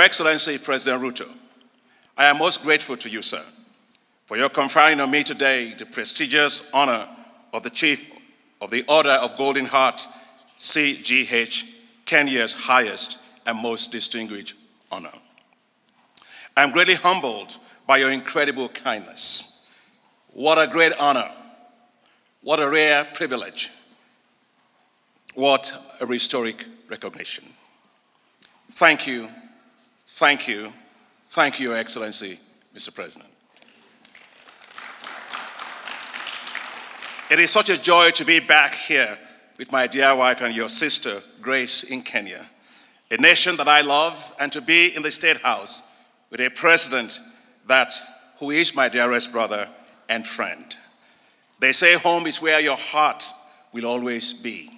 Your Excellency, President Ruto, I am most grateful to you, sir, for your conferring on me today the prestigious honor of the Chief of the Order of Golden Heart, CGH, Kenya's highest and most distinguished honor. I am greatly humbled by your incredible kindness. What a great honor. What a rare privilege. What a historic recognition. Thank you, thank you, thank you, Your Excellency, Mr. President. It is such a joy to be back here with my dear wife and your sister, Grace, in Kenya, a nation that I love, and to be in the State House with a president who is my dearest brother and friend. They say home is where your heart will always be.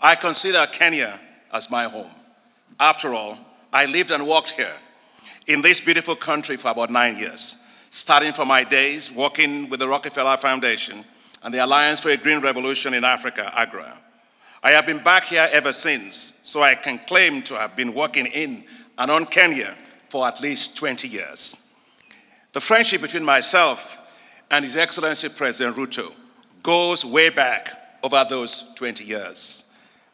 I consider Kenya as my home. After all, I lived and worked here in this beautiful country for about 9 years, starting from my days working with the Rockefeller Foundation and the Alliance for a Green Revolution in Africa, AGRA. I have been back here ever since, so I can claim to have been working in and on Kenya for at least 20 years. The friendship between myself and His Excellency President Ruto goes way back over those 20 years.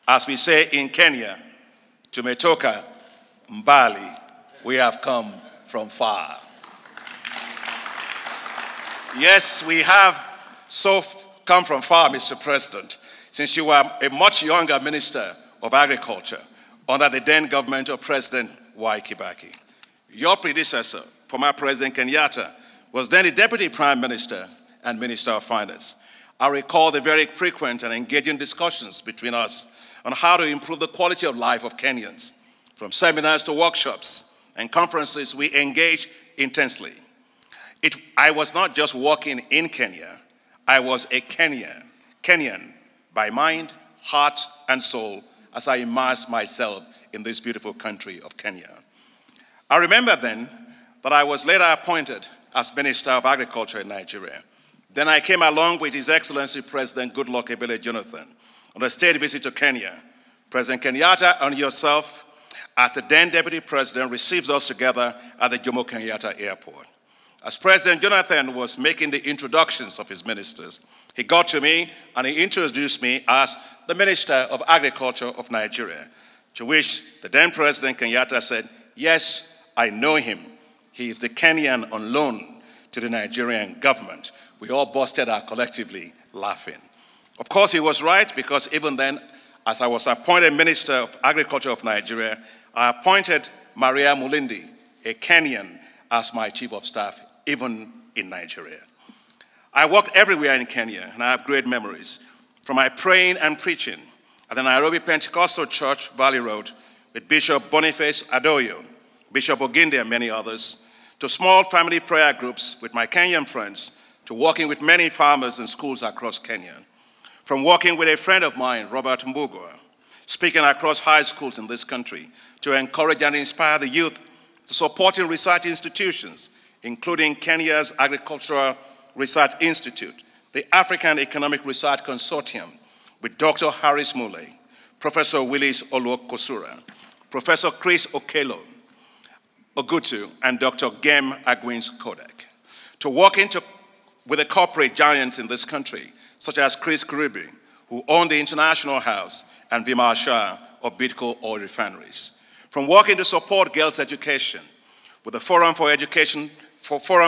As we say in Kenya, tumetoka mbali, we have come from far. Yes, we have come from far, Mr. President, since you were a much younger Minister of Agriculture under the then government of President Y. Kibaki. Your predecessor, former President Kenyatta, was then the Deputy Prime Minister and Minister of Finance. I recall the very frequent and engaging discussions between us on how to improve the quality of life of Kenyans. From seminars to workshops and conferences, we engaged intensely. I was not just working in Kenya, I was a Kenyan by mind, heart, and soul as I immersed myself in this beautiful country of Kenya. I remember then that I was later appointed as Minister of Agriculture in Nigeria. Then I came along with His Excellency President Goodluck Ebele Jonathan on a state visit to Kenya. President Kenyatta and yourself, as the then Deputy President, receives us together at the Jomo Kenyatta Airport. As President Jonathan was making the introductions of his ministers, he got to me and he introduced me as the Minister of Agriculture of Nigeria, to which the then President Kenyatta said, "Yes, I know him. He is the Kenyan on loan to the Nigerian government." We all busted out collectively laughing. Of course, he was right, because even then, as I was appointed Minister of Agriculture of Nigeria, I appointed Maria Mulindi, a Kenyan, as my Chief of Staff, even in Nigeria. I worked everywhere in Kenya, and I have great memories. From my praying and preaching at the Nairobi Pentecostal Church, Valley Road, with Bishop Boniface Adoyo, Bishop Oginde, and many others, to small family prayer groups with my Kenyan friends, to working with many farmers in schools across Kenya. From working with a friend of mine, Robert Mbugua, speaking across high schools in this country to encourage and inspire the youth, to supporting research institutions, including Kenya's Agricultural Research Institute, the African Economic Research Consortium, with Dr. Harris Mule, Professor Willis Oluokosura, Professor Chris Okelo Ogutu, and Dr. Gem Agwins Kodak, to working with the corporate giants in this country, such as Chris Kuribi, who owned the International House, and Vimal Shah of Bidco Oil Refineries. From working to support girls' education with the Forum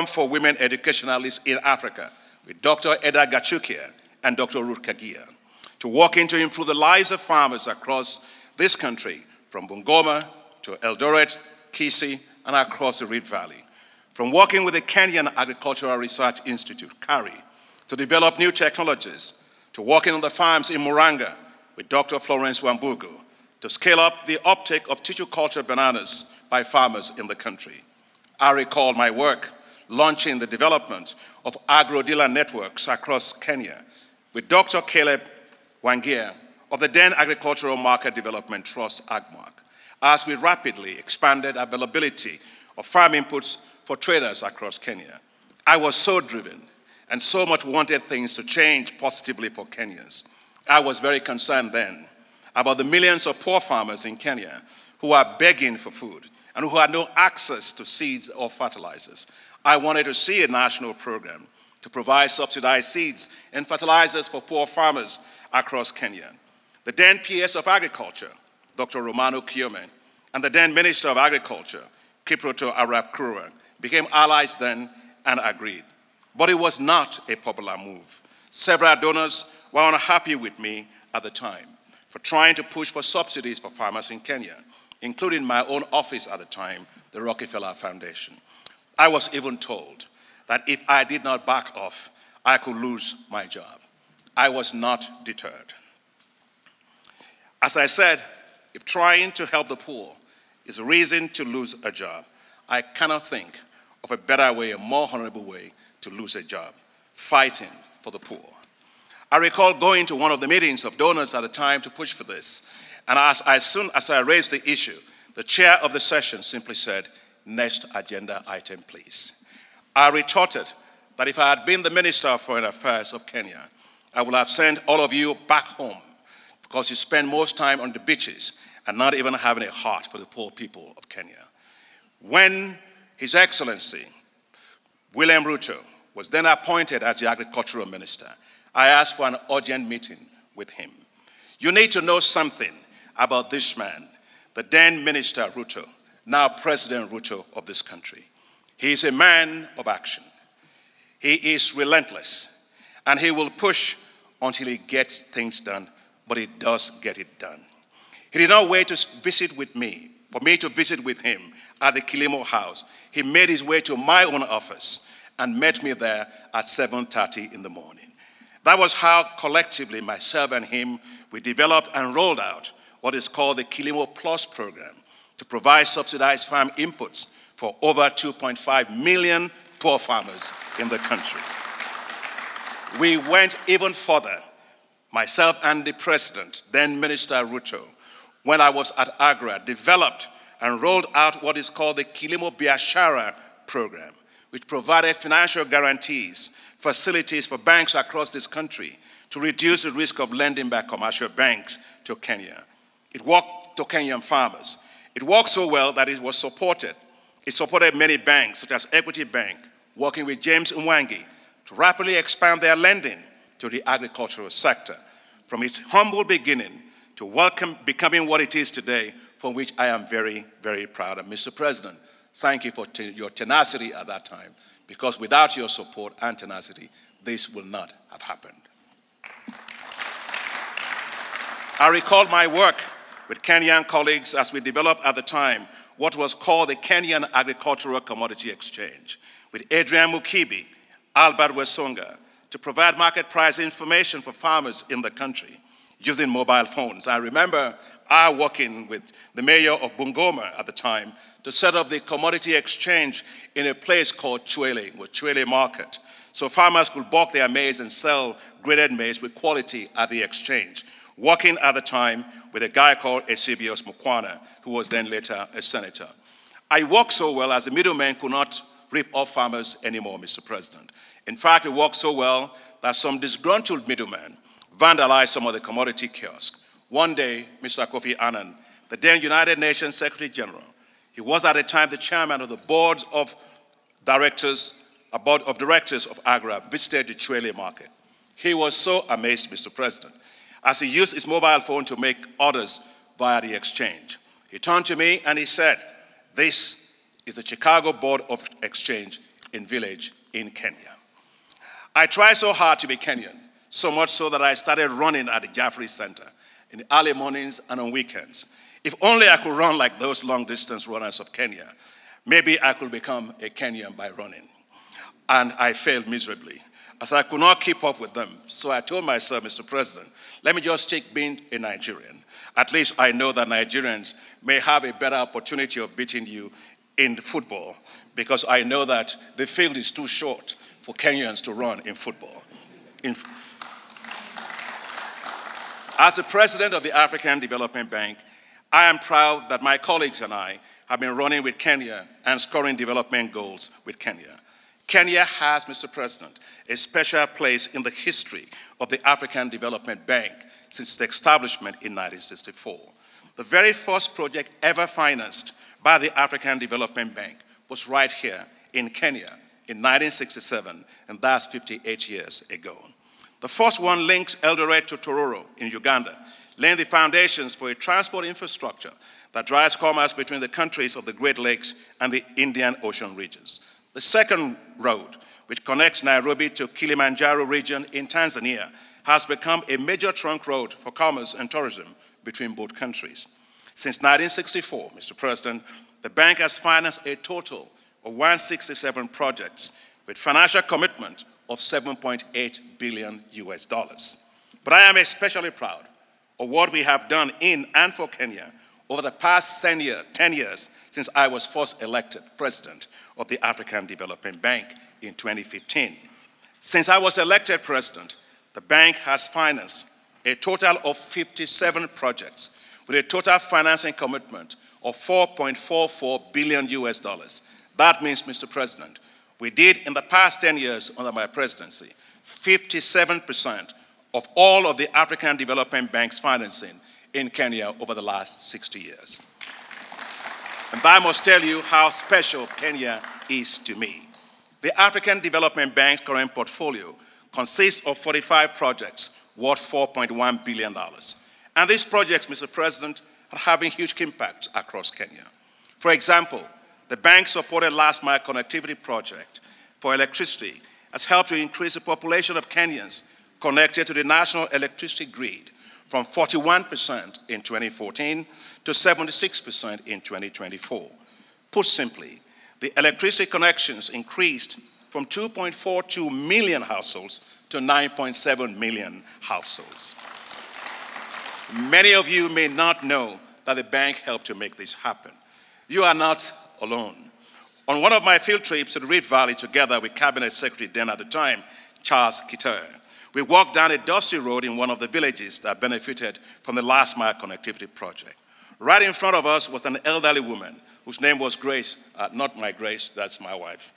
for Women Educationalists in Africa, with Dr. Eda Gachukia and Dr. Ruth Kagia, to working to improve the lives of farmers across this country, from Bungoma to Eldoret, Kisii, and across the Rift Valley. From working with the Kenyan Agricultural Research Institute, KARI, to develop new technologies, to working on the farms in Muranga with Dr. Florence Wambugu, to scale up the uptake of tissue culture bananas by farmers in the country. I recall my work launching the development of agro-dealer networks across Kenya with Dr. Caleb Wangia of the then Agricultural Market Development Trust, AGMARC, as we rapidly expanded availability of farm inputs for traders across Kenya. I was so driven and so much wanted things to change positively for Kenyans. I was very concerned then about the millions of poor farmers in Kenya who are begging for food and who had no access to seeds or fertilizers. I wanted to see a national program to provide subsidized seeds and fertilizers for poor farmers across Kenya. The then PS of Agriculture, Dr. Romano Kiome, and the then Minister of Agriculture, Ruto Arap Kruger, became allies then and agreed. But it was not a popular move. Several donors were unhappy with me at the time for trying to push for subsidies for farmers in Kenya, including my own office at the time, the Rockefeller Foundation. I was even told that if I did not back off, I could lose my job. I was not deterred. As I said, if trying to help the poor is a reason to lose a job, I cannot think of a better way, a more honorable way to lose a job: fighting for the poor. I recall going to one of the meetings of donors at the time to push for this, and as soon as I raised the issue, the chair of the session simply said, "Next agenda item, please." I retorted that if I had been the Minister of Foreign Affairs of Kenya, I would have sent all of you back home because you spend most time on the beaches and not even having a heart for the poor people of Kenya. When His Excellency William Ruto was then appointed as the Agricultural Minister, I asked for an urgent meeting with him. You need to know something about this man, the then Minister Ruto, now President Ruto of this country. He is a man of action. He is relentless, and he will push until he gets things done, but he does get it done. He did not wait to visit with me, for me to visit with him at the Kilimo House. He made his way to my own office and met me there at 7:30 in the morning. That was how collectively myself and him, we developed and rolled out what is called the Kilimo Plus program to provide subsidized farm inputs for over 2.5 million poor farmers in the country. We went even further, myself and the President, then Minister Ruto, when I was at Agra, developed and rolled out what is called the Kilimo Biashara program, which provided financial guarantees, facilities for banks across this country to reduce the risk of lending by commercial banks to Kenya. It worked to Kenyan farmers. It worked so well that it was supported. It supported many banks, such as Equity Bank, working with James Mwangi to rapidly expand their lending to the agricultural sector, from its humble beginning to becoming what it is today, for which I am very, very proud. And Mr. President, thank you for your tenacity at that time, because without your support and tenacity, this will not have happened. I recall my work with Kenyan colleagues as we developed at the time what was called the Kenyan Agricultural Commodity Exchange, with Adrian Mukibi, Albert Wesonga, to provide market price information for farmers in the country using mobile phones. I remember working with the mayor of Bungoma at the time to set up the commodity exchange in a place called Chwele Market, so farmers could bulk their maize and sell graded maize with quality at the exchange, working at the time with a guy called Eusebius Mukwana, who was then later a senator. I worked so well as the middlemen could not rip off farmers anymore, Mr. President. In fact, it worked so well that some disgruntled middlemen vandalized some of the commodity kiosks. One day, Mr. Kofi Annan, the then United Nations Secretary General, he was at the time the chairman of the board of directors of Agra, visited the Chwele market. He was so amazed, Mr. President, as he used his mobile phone to make orders via the exchange. He turned to me and he said, "This is the Chicago Board of Exchange in Village in Kenya." I tried so hard to be Kenyan, so much so that I started running at the Jaffrey Center in the early mornings and on weekends. If only I could run like those long-distance runners of Kenya, maybe I could become a Kenyan by running. And I failed miserably, as I could not keep up with them. So I told myself, Mr. President, let me just take being a Nigerian. At least I know that Nigerians may have a better opportunity of beating you in football, because I know that the field is too short for Kenyans to run in football. As the president of the African Development Bank, I am proud that my colleagues and I have been running with Kenya and scoring development goals with Kenya. Kenya has, Mr. President, a special place in the history of the African Development Bank, since its establishment in 1964. The very first project ever financed by the African Development Bank was right here in Kenya in 1967, and that's 58 years ago. The first one links Eldoret to Tororo in Uganda, laying the foundations for a transport infrastructure that drives commerce between the countries of the Great Lakes and the Indian Ocean regions. The second road, which connects Nairobi to Kilimanjaro region in Tanzania, has become a major trunk road for commerce and tourism between both countries. Since 1964, Mr. President, the bank has financed a total of 167 projects with financial commitment of $7.8 billion US. But I am especially proud of what we have done in and for Kenya over the past 10 years since I was first elected president of the African Development Bank in 2015. Since I was elected president, the bank has financed a total of 57 projects with a total financing commitment of $4.44 billion US. That means, Mr. President, we did in the past 10 years under my presidency, 57% of all of the African Development Bank's financing in Kenya over the last 60 years. And I must tell you how special Kenya is to me. The African Development Bank's current portfolio consists of 45 projects worth $4.1 billion. And these projects, Mr. President, are having huge impacts across Kenya. For example, the bank supported last mile connectivity project for electricity has helped to increase the population of Kenyans connected to the national electricity grid from 41% in 2014 to 76% in 2024. Put simply, the electricity connections increased from 2.42 million households to 9.7 million households. Many of you may not know that the bank helped to make this happen. You are not alone. On one of my field trips to the Rift Valley together with Cabinet Secretary then at the time, Charles Kitter, we walked down a dusty road in one of the villages that benefited from the last mile connectivity project. Right in front of us was an elderly woman whose name was Grace, not my Grace, that's my wife.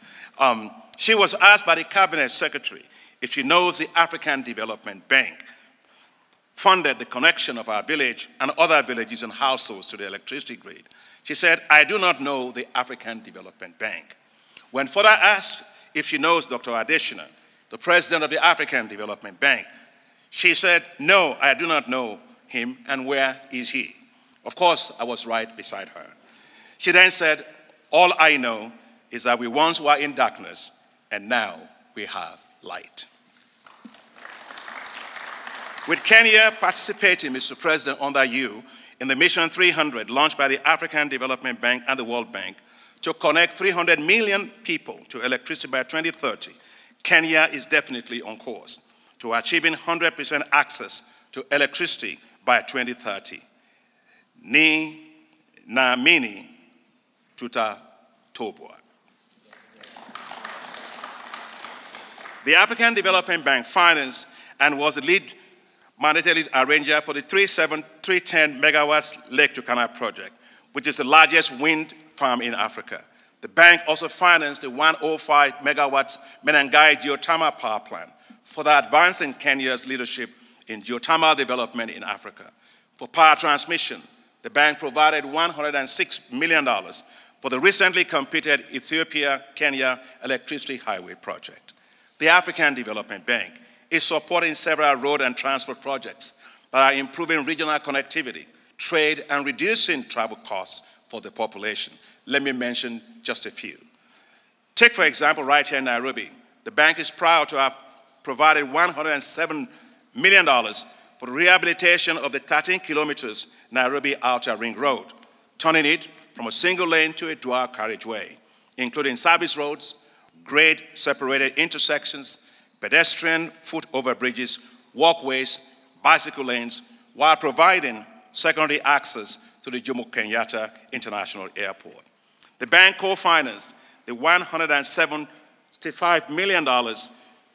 She was asked by the Cabinet Secretary if she knows the African Development Bank funded the connection of our village and other villages and households to the electricity grid. She said, "I do not know the African Development Bank." When further asked if she knows Dr. Adesina, the president of the African Development Bank, she said, "No, I do not know him, and where is he?" Of course, I was right beside her. She then said, "All I know is that we once were in darkness, and now we have light." With Kenya participating, Mr. President, under you, in the Mission 300 launched by the African Development Bank and the World Bank to connect 300 million people to electricity by 2030, Kenya is definitely on course to achieving 100% access to electricity by 2030. Ni na mini tuta tobwa. The African Development Bank financed and was the lead mandated arranger for the 310 megawatts Lake Turkana project, which is the largest wind farm in Africa. The bank also financed the 105 megawatts Menengai geothermal power plant, further advancing Kenya's leadership in geothermal development in Africa. For power transmission, the bank provided $106 million for the recently completed Ethiopia-Kenya electricity highway project. The African Development Bank is supporting several road and transport projects that are improving regional connectivity, trade, and reducing travel costs for the population. Let me mention just a few. Take, for example, right here in Nairobi, the bank is proud to have provided $107 million for the rehabilitation of the 13 kilometers Nairobi Outer Ring Road, turning it from a single lane to a dual carriageway, including service roads, grade-separated intersections, pedestrian foot overbridges, walkways, bicycle lanes, while providing secondary access to the Jomo Kenyatta International Airport. The bank co-financed the $175 million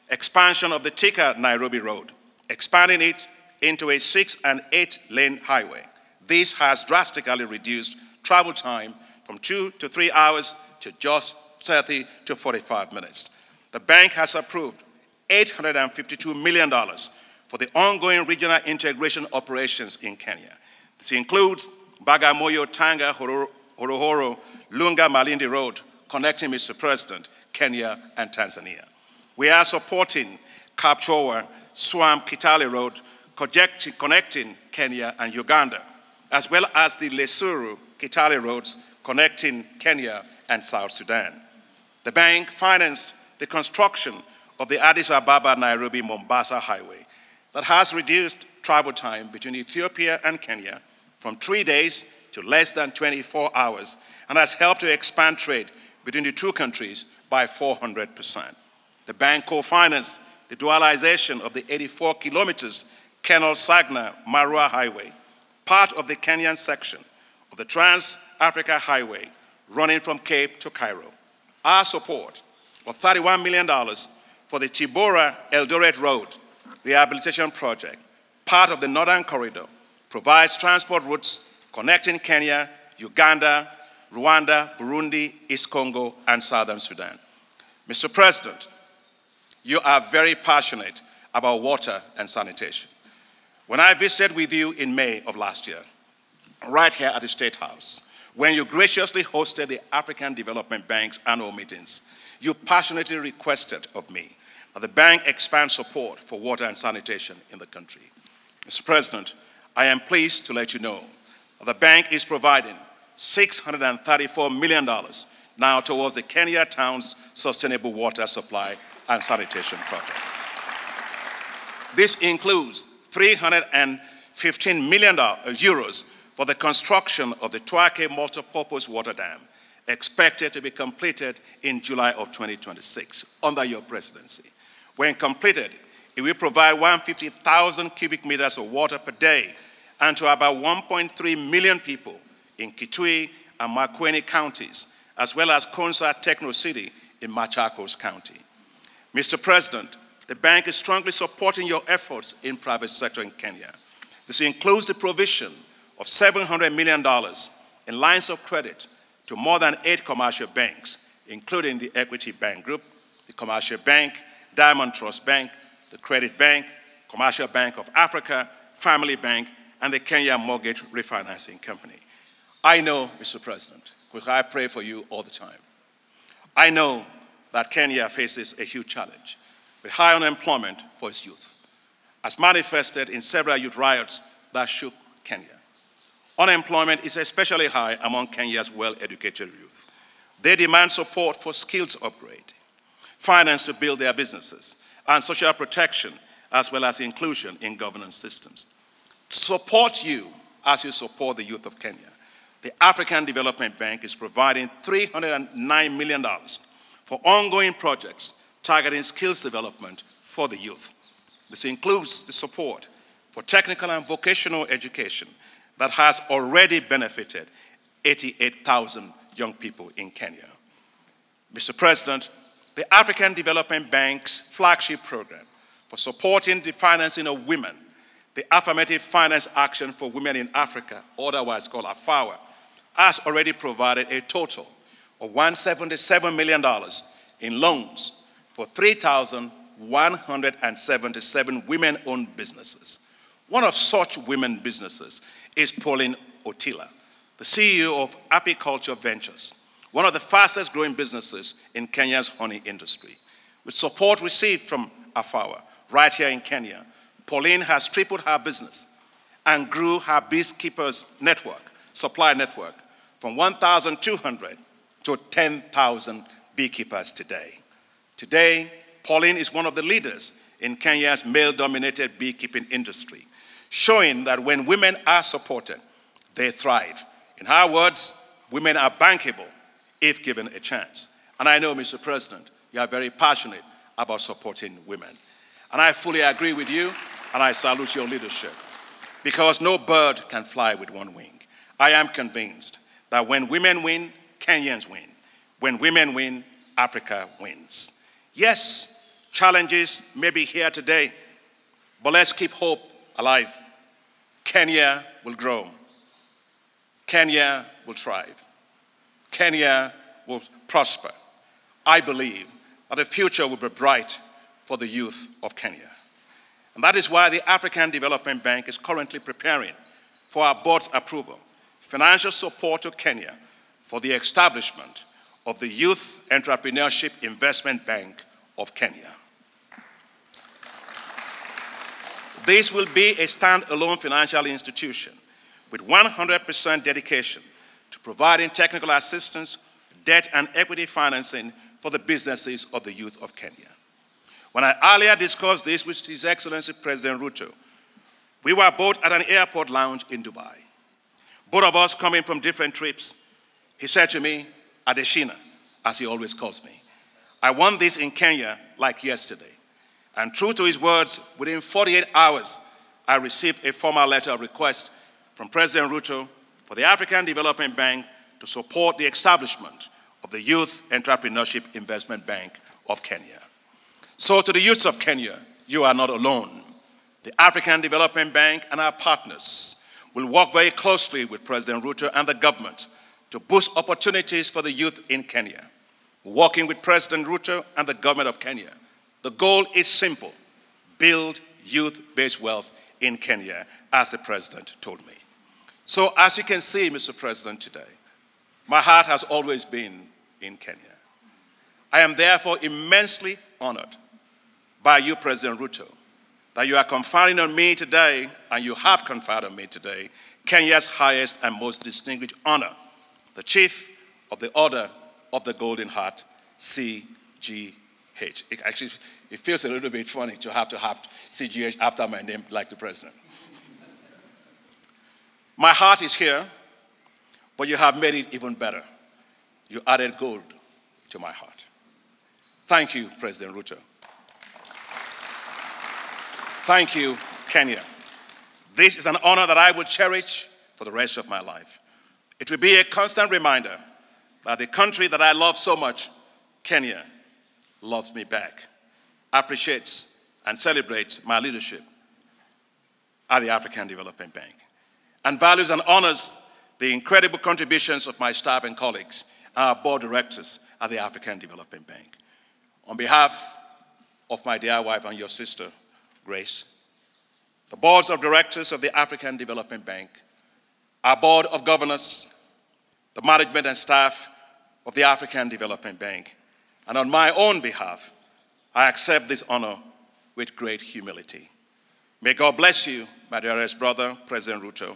expansion of the Thika Nairobi Road, expanding it into a 6- and 8-lane highway. This has drastically reduced travel time from 2 to 3 hours to just 30 to 45 minutes. The bank has approved $852 million for the ongoing regional integration operations in Kenya. This includes Bagamoyo, Tanga, Horohoro, Lunga, Malindi Road, connecting, Mr. President, Kenya and Tanzania. We are supporting Kapchowa, Swamp, Kitale Road, connecting Kenya and Uganda, as well as the Lesuru, Kitale roads, connecting Kenya and South Sudan. The bank financed the construction of the Addis Ababa, Nairobi, Mombasa highway that has reduced travel time between Ethiopia and Kenya from 3 days to less than 24 hours and has helped to expand trade between the two countries by 400%. The bank co-financed the dualization of the 84 kilometers Kenol-Sagna-Marua highway, part of the Kenyan section of the Trans-Africa Highway running from Cape to Cairo. Our support of $31 million for the Chibora-Eldoret Road rehabilitation project, part of the Northern Corridor, provides transport routes connecting Kenya, Uganda, Rwanda, Burundi, East Congo, and Southern Sudan. Mr. President, you are very passionate about water and sanitation. When I visited with you in May of last year, right here at the State House, when you graciously hosted the African Development Bank's annual meetings, you passionately requested of me that the bank expand support for water and sanitation in the country. Mr. President, I am pleased to let you know that the bank is providing $634 million now towards the Kenya Town's Sustainable Water Supply and Sanitation Project. This includes 315 million euros for the construction of the Twake multipurpose water dam, expected to be completed in July of 2026 under your presidency. When completed, it will provide 150,000 cubic meters of water per day and to about 1.3 million people in Kitui and Makueni counties, as well as Konsa Techno City in Machakos County. Mr. President, the bank is strongly supporting your efforts in private sector in Kenya. This includes the provision of $700 million in lines of credit to more than 8 commercial banks, including the Equity Bank Group, the Commercial Bank, Diamond Trust Bank, the Credit Bank, Commercial Bank of Africa, Family Bank, and the Kenya Mortgage Refinancing Company. I know, Mr. President, because I pray for you all the time, I know that Kenya faces a huge challenge with high unemployment for its youth, as manifested in several youth riots that shook Kenya. Unemployment is especially high among Kenya's well-educated youth. They demand support for skills upgrade, finance to build their businesses, and social protection, as well as inclusion in governance systems. To support you as you support the youth of Kenya, the African Development Bank is providing $309 million for ongoing projects targeting skills development for the youth. This includes the support for technical and vocational education that has already benefited 88,000 young people in Kenya. Mr. President, the African Development Bank's flagship program for supporting the financing of women, the Affirmative Finance Action for Women in Africa, otherwise called AFAWA, has already provided a total of $177 million in loans for 3,177 women-owned businesses. One of such women businesses is Pauline Otila, the CEO of Apiculture Ventures, one of the fastest growing businesses in Kenya's honey industry. With support received from AFAWA right here in Kenya, Pauline has tripled her business and grew her beekeepers network, supply network, from 1,200 to 10,000 beekeepers today. Today, Pauline is one of the leaders in Kenya's male-dominated beekeeping industry, showing that when women are supported, they thrive. In her words, women are bankable if given a chance. And I know, Mr. President, you are very passionate about supporting women. And I fully agree with you, and I salute your leadership, because no bird can fly with one wing. I am convinced that when women win, Kenyans win. When women win, Africa wins. Yes, challenges may be here today, but let's keep hope alive. Kenya will grow. Kenya will thrive. Kenya will prosper. I believe that the future will be bright for the youth of Kenya. And that is why the African Development Bank is currently preparing for our board's approval financial support to Kenya for the establishment of the Youth Entrepreneurship Investment Bank of Kenya. This will be a standalone financial institution with 100% dedication to providing technical assistance, debt and equity financing for the businesses of the youth of Kenya. When I earlier discussed this with His Excellency President Ruto, we were both at an airport lounge in Dubai. Both of us coming from different trips. He said to me, Adesina, as he always calls me, I want this in Kenya like yesterday. And true to his words, within 48 hours, I received a formal letter of request from President Ruto for the African Development Bank to support the establishment of the Youth Entrepreneurship Investment Bank of Kenya. So to the youths of Kenya, you are not alone. The African Development Bank and our partners will work very closely with President Ruto and the government to boost opportunities for the youth in Kenya. Working with President Ruto and the government of Kenya, the goal is simple: build youth-based wealth in Kenya, as the President told me. So as you can see, Mr. President, today, my heart has always been in Kenya. I am therefore immensely honored by you, President Ruto, that you are conferring on me today, and you have conferred on me today, Kenya's highest and most distinguished honor, the Chief of the Order of the Golden Heart, CGH. It feels a little bit funny to have CGH after my name, like the President. My heart is here, but you have made it even better. You added gold to my heart. Thank you, President Ruto. Thank you, Kenya. This is an honor that I will cherish for the rest of my life. It will be a constant reminder that the country that I love so much, Kenya, loves me back, appreciates and celebrates my leadership at the African Development Bank, and values and honors the incredible contributions of my staff and colleagues and our board directors at the African Development Bank. On behalf of my dear wife and your sister, Grace, the boards of directors of the African Development Bank, our board of governors, the management and staff of the African Development Bank, and on my own behalf, I accept this honor with great humility. May God bless you, my dearest brother, President Ruto.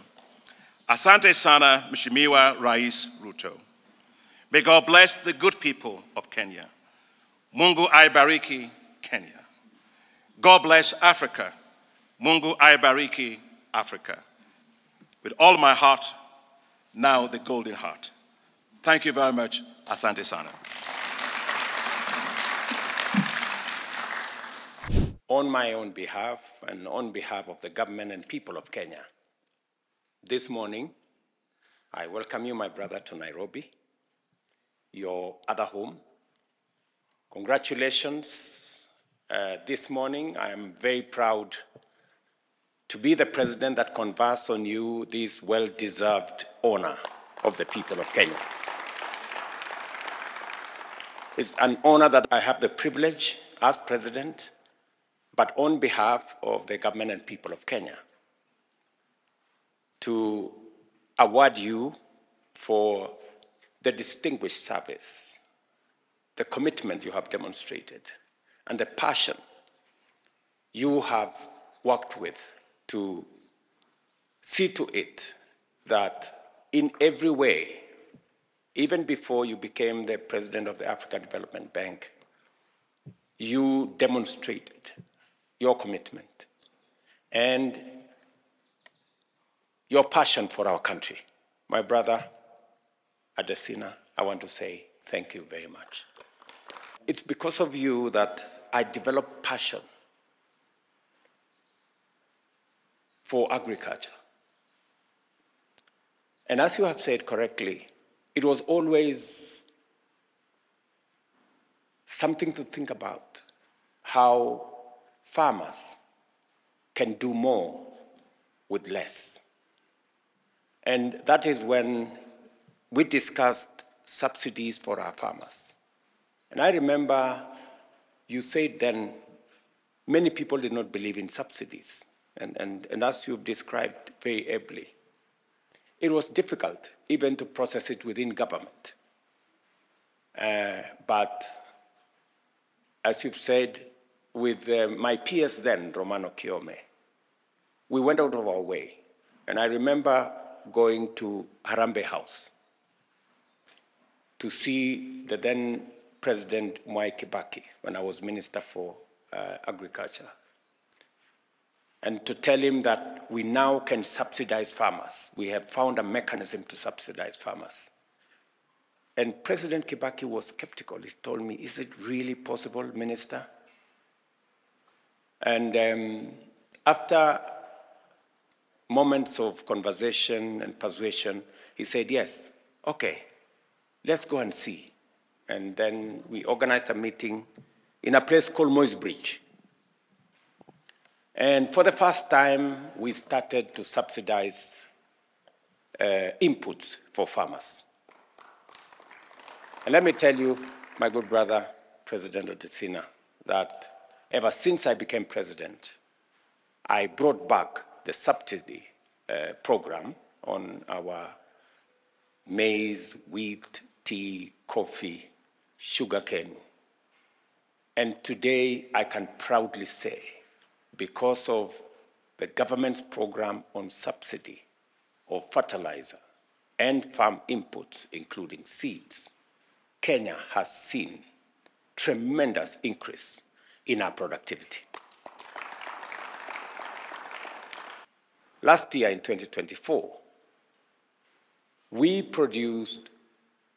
Asante sana, Mheshimiwa Rais Ruto. May God bless the good people of Kenya. Mungu aibariki Kenya. God bless Africa. Mungu aibariki Africa. With all my heart, now the golden heart. Thank you very much. Asante sana. On my own behalf and on behalf of the government and people of Kenya, this morning, I welcome you, my brother, to Nairobi, your other home. Congratulations. This morning, I am very proud to be the president that confers on you this well-deserved honor of the people of Kenya. It's an honor that I have the privilege as president, but on behalf of the government and people of Kenya, to award you for the distinguished service, the commitment you have demonstrated, and the passion you have worked with to see to it that in every way, even before you became the president of the African Development Bank, you demonstrated your commitment and your passion for our country. My brother, Adesina, I want to say thank you very much. It's because of you that I developed passion for agriculture. And as you have said correctly, it was always something to think about, how farmers can do more with less. And that is when we discussed subsidies for our farmers. And I remember you said then many people did not believe in subsidies. And as you've described very ably, it was difficult even to process it within government. But as you've said, with my peers then, Romano Kiome, we went out of our way. And I remember going to Harambee House to see the then President Mwai Kibaki when I was Minister for Agriculture, and to tell him that we now can subsidize farmers. We have found a mechanism to subsidize farmers. And President Kibaki was skeptical. He told me, is it really possible, Minister? And after moments of conversation and persuasion, he said, yes, okay, let's go and see. And then we organized a meeting in a place called Moy's Bridge. And for the first time, we started to subsidize inputs for farmers. And let me tell you, my good brother, President Adesina, that ever since I became president, I brought back the subsidy program on our maize, wheat, tea, coffee, sugarcane. And today I can proudly say, because of the government's program on subsidy of fertilizer and farm inputs, including seeds, Kenya has seen tremendous increase in our productivity. Last year in 2024, we produced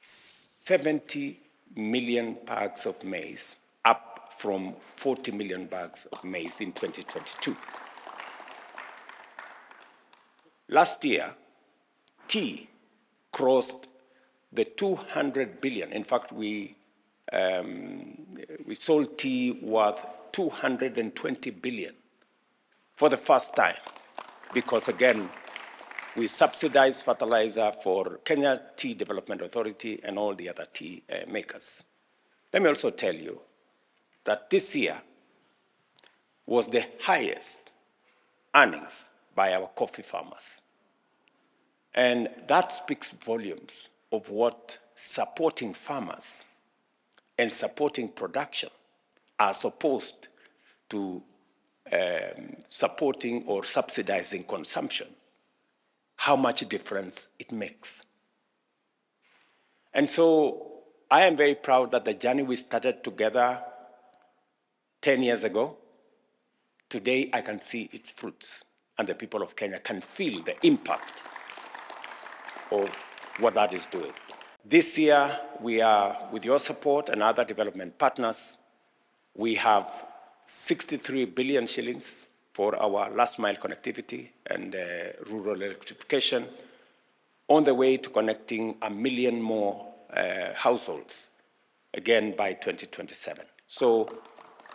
70 million bags of maize, up from 40 million bags of maize in 2022. Last year, tea crossed the 200 billion. In fact, we sold tea worth 220 billion for the first time, because again, we subsidize fertilizer for Kenya Tea Development Authority and all the other tea makers. Let me also tell you that this year was the highest earnings by our coffee farmers. And that speaks volumes of what supporting farmers and supporting production as opposed to supporting or subsidizing consumption, how much difference it makes. And so I am very proud that the journey we started together 10 years ago, today I can see its fruits, and the people of Kenya can feel the impact of what that is doing. This year, we are, with your support and other development partners, we have 63 billion shillings for our last mile connectivity and rural electrification, on the way to connecting 1 million more households, again by 2027. So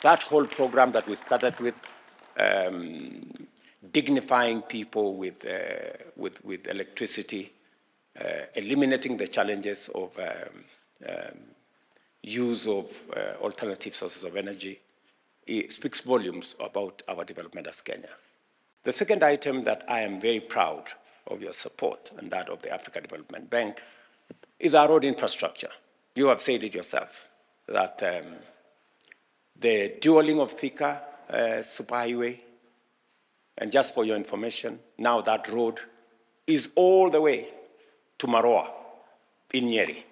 that whole program that we started with, dignifying people with electricity, eliminating the challenges of use of alternative sources of energy, it speaks volumes about our development as Kenya. The second item that I am very proud of your support, and that of the Africa Development Bank, is our road infrastructure. You have said it yourself, that the dualing of Thika superhighway, and just for your information, now that road is all the way to Maroa in Nyeri.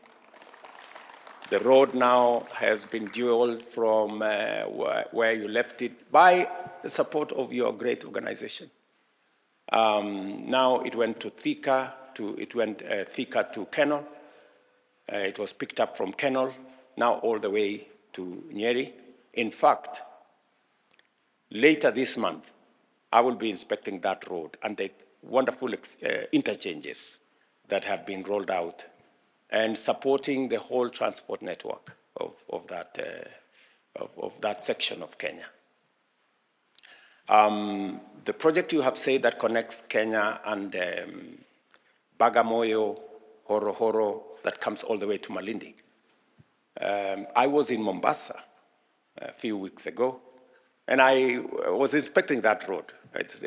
The road now has been dualed from where you left it by the support of your great organization. Now it went to Thika, Thika to Kenol. It was picked up from Kenol, now all the way to Nyeri. In fact, later this month, I will be inspecting that road and the wonderful interchanges that have been rolled out, and supporting the whole transport network of that section of Kenya. The project you have said that connects Kenya and Bagamoyo, Horohoro, that comes all the way to Malindi. I was in Mombasa a few weeks ago, And I was inspecting that road. It's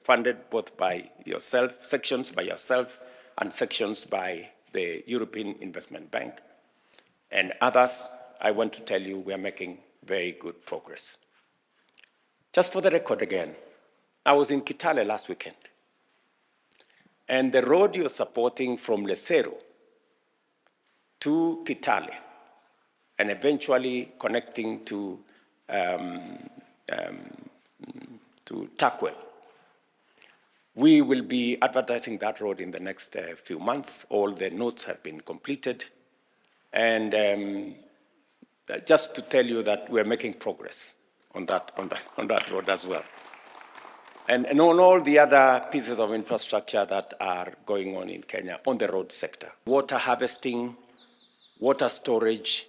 funded both by yourself, sections by yourself, and sections by the European Investment Bank. And others, I want to tell you, we are making very good progress. Just for the record again, I was in Kitale last weekend. And the road you're supporting from Lesero to Kitale, and eventually connecting to Takwel. We will be advertising that road in the next few months. All the notes have been completed. And just to tell you that we're making progress on that road as well. And on all the other pieces of infrastructure that are going on in Kenya on the road sector. Water harvesting, water storage,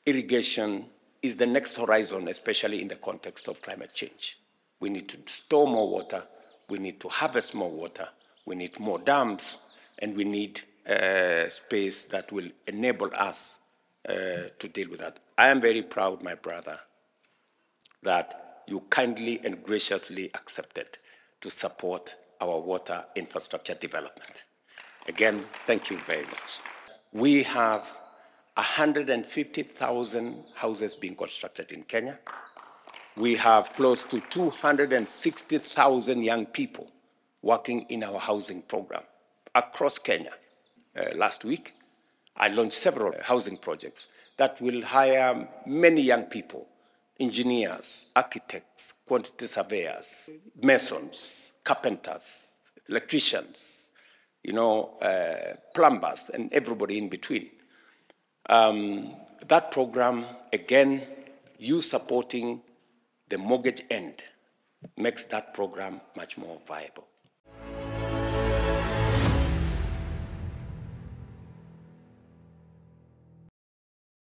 irrigation is the next horizon, especially in the context of climate change. We need to store more water, we need to harvest more water, we need more dams, and we need space that will enable us to deal with that. I am very proud, my brother, that you kindly and graciously accepted to support our water infrastructure development. Again, thank you very much. We have 150,000 houses being constructed in Kenya. We have close to 260,000 young people working in our housing program across Kenya. Last week, I launched several housing projects that will hire many young people, engineers, architects, quantity surveyors, masons, carpenters, electricians, plumbers, and everybody in between. That program, again, you supporting the mortgage end makes that program much more viable.